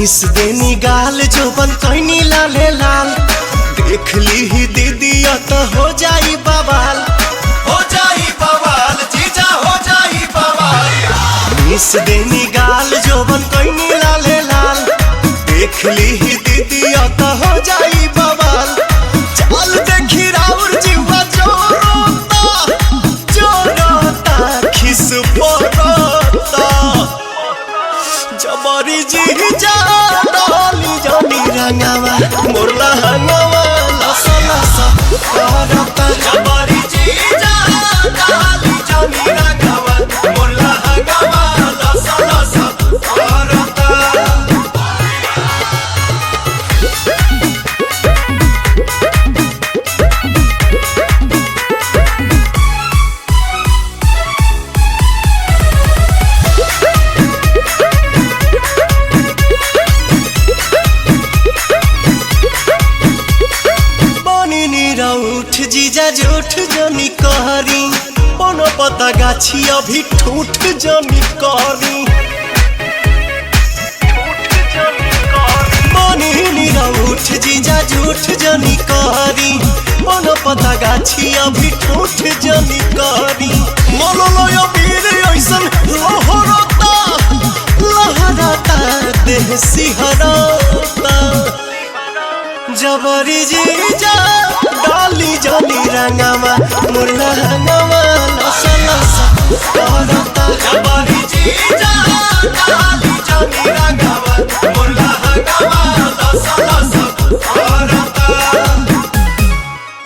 Miss देनी गाल जोबन कहनी लाले लाल देख ली ही दीदी तो हो जाई बवाल जीजा हो जाई बवाल। मिस देनी गाल जोबन कहनी लाले लाल देख ली ही दीदी तो हो जाई बवाल। चल देखी राउर जीवा जोरोता खिस पोरोता जबरी जीजा डाली जानी रंगावा मोरला हंगावा लसा लसा करता जबरी जीजा डाली जानी रंगावा मोरला हंगावा लसा लसा करता। उठ जीजा झूठ जनी कहरी कोनो पता गाछी अभी ठूठ जनी कहरी उठ जीजा झूठ जनी कहरी कोनो पता गाछी अभी ठूठ जनी कहरी मोलो वीर ऐसन लहरता लहरता देह सिहरता जबरी जीजा डाली जानी रंगावा मुरला हंगावा लसा लसा करता जबरी जीजा डाली जानी रंगावा मुरला हंगावा लसा लसा करता।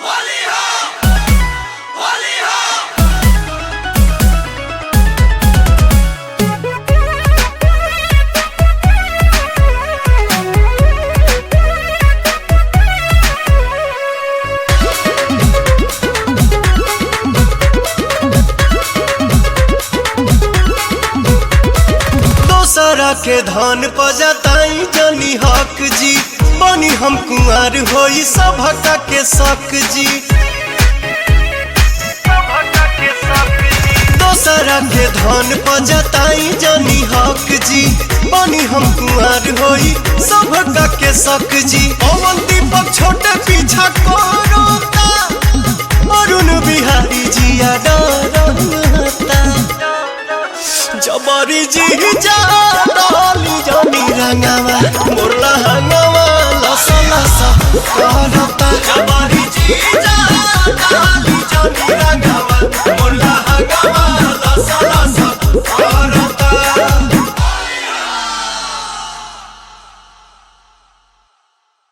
होली हो दोसरा के धन पजताई जनी हक जी बनी हम कुंवर होई सभक के शक जी। दोसरा के धन पजताई जनी हक जी बनी हम कुंवर होई सभक के शक जी। पवन दीपक छोटे पीछा कोरोता अरुण बिहारी जिया डरता जबरी जीजा डाली जानी रंगावा मोरला हंगावा लसा लसा करता जबरी जीजा डाली